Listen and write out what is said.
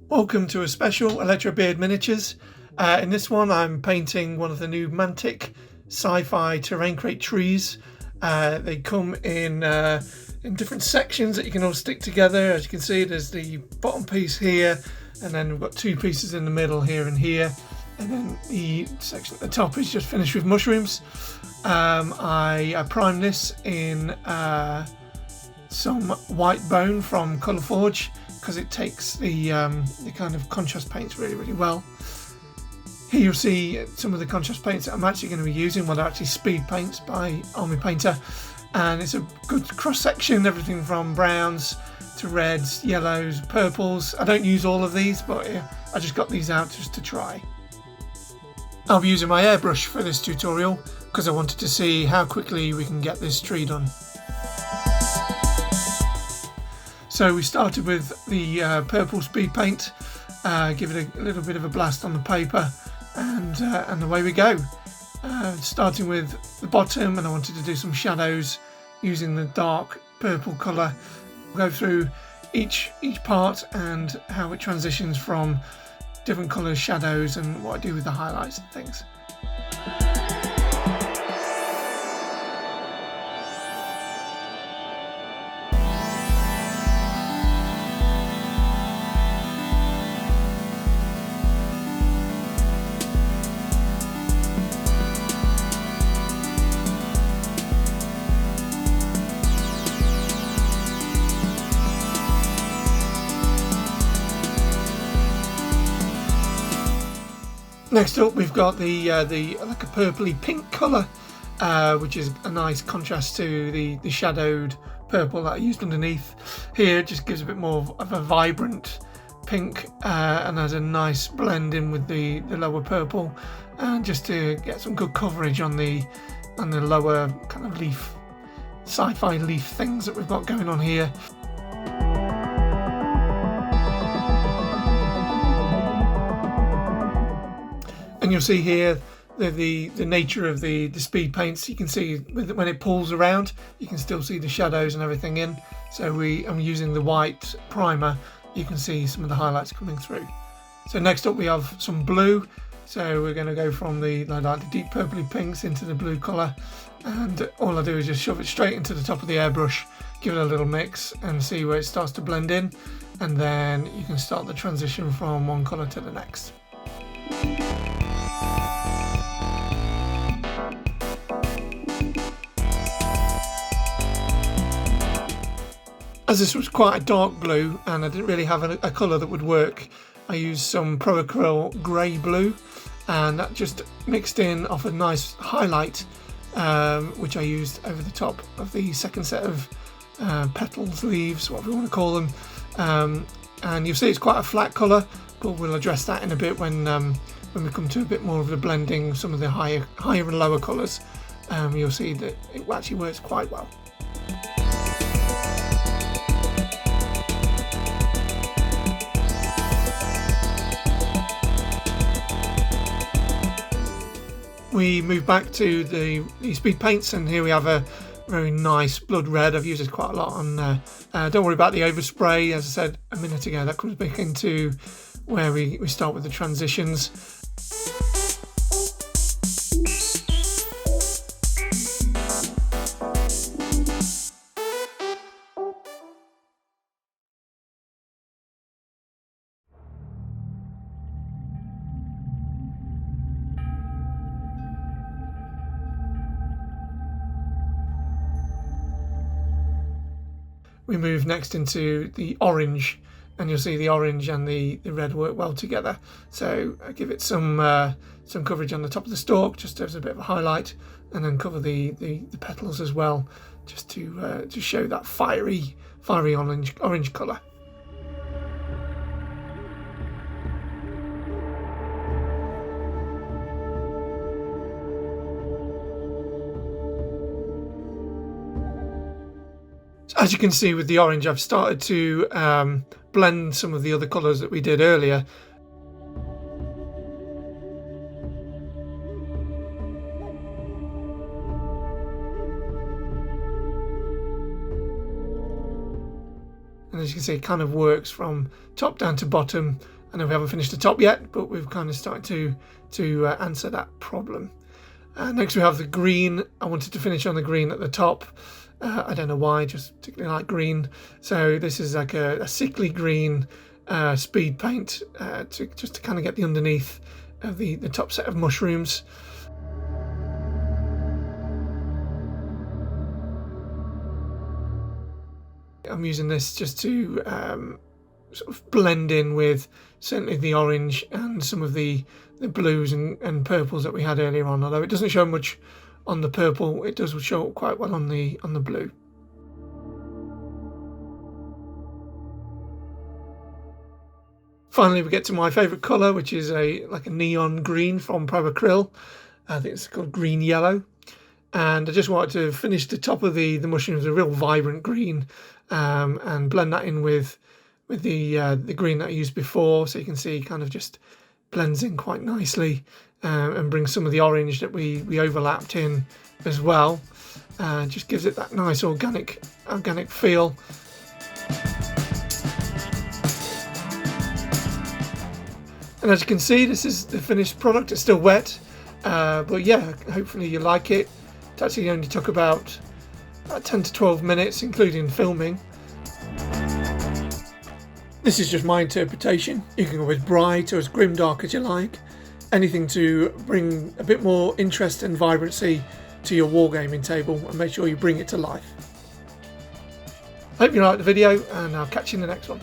Welcome to a special Electro Beard Miniatures. In this one I'm painting one of the new Mantic Sci Fi Trees. They come in different sections that you can all stick together. As you can see, there's the bottom piece here, and then we've got two pieces in the middle here and here, and then the section at the top is just finished with mushrooms. I primed this in some white bone from Colourforge, because it takes the kind of contrast paints really well. Here you'll see some of the contrast paints that I'm actually going to be using. Well, they're actually speed paints by Army Painter, and it's a good cross section, everything from browns to reds, yellows, purples. I don't use all of these, but I just got these out just to try. I'll be using my airbrush for this tutorial because I wanted to see how quickly we can get this tree done. So we started with the purple speed paint, give it a little bit of a blast on the paper, and away we go. Starting with the bottom, and I wanted to do some shadows using the dark purple colour. We'll go through each part and how it transitions from different colours, shadows, and what I do with the highlights and things. Next up, we've got the like a purpley pink colour, which is a nice contrast to the shadowed purple that I used underneath. Here it just gives a bit more of a vibrant pink, and has a nice blend in with the lower purple, and just to get some good coverage on the lower kind of leaf, sci-fi leaf things that we've got going on here. And you'll see here the nature of the speed paints. You can see when it pulls around, you can still see the shadows and everything in. So I'm using the white primer. You can see some of the highlights coming through. So next up we have some blue. So we're going to go from the deep purpley pinks into the blue colour, and all I do is just shove it straight into the top of the airbrush, give it a little mix and see where it starts to blend in, and then you can start the transition from one colour to the next. As this was quite a dark blue and I didn't really have a colour that would work, I used some Pro Acryl grey blue, and that just mixed in off a nice highlight, which I used over the top of the second set of petals, leaves, whatever you want to call them. And you'll see it's quite a flat colour, but we'll address that in a bit when we come to a bit more of the blending, some of the higher and lower colours. You'll see that it actually works quite well. We move back to the speed paints, and here we have a very nice blood red. I've used this quite a lot on don't worry about the overspray, as I said a minute ago. That comes back into where we start with the transitions. We move next into the orange, and you'll see the orange and the red work well together. So I give it some coverage on the top of the stalk, just as a bit of a highlight, and then cover the petals as well, just to show that fiery orange colour. As you can see with the orange, I've started to blend some of the other colours that we did earlier. And as you can see, it kind of works from top down to bottom, I know we haven't finished the top yet, but we've kind of started to answer that problem. Next we have the green. I wanted to finish on the green at the top. I don't know why, just particularly like green. So this is like a sickly green speed paint just to kind of get the underneath of the top set of mushrooms. I'm using this just to sort of blend in with certainly the orange and some of the blues and purples that we had earlier on. Although it doesn't show much on the purple, it does show up quite well on the blue. Finally, we get to my favourite colour, which is like a neon green from Pro Acryl. I think it's called green yellow. And I just wanted to finish the top of the mushrooms with a real vibrant green, and blend that in with the green that I used before, so you can see it kind of just blends in quite nicely, and brings some of the orange that we overlapped in as well. Just gives it that nice organic feel. And as you can see, this is the finished product. It's still wet, but yeah, hopefully you like it. It actually only took about 10 to 12 minutes, including filming. This is just my interpretation. You can go as bright or as grimdark as you like. Anything to bring a bit more interest and vibrancy to your wargaming table and make sure you bring it to life. Hope you liked the video, and I'll catch you in the next one.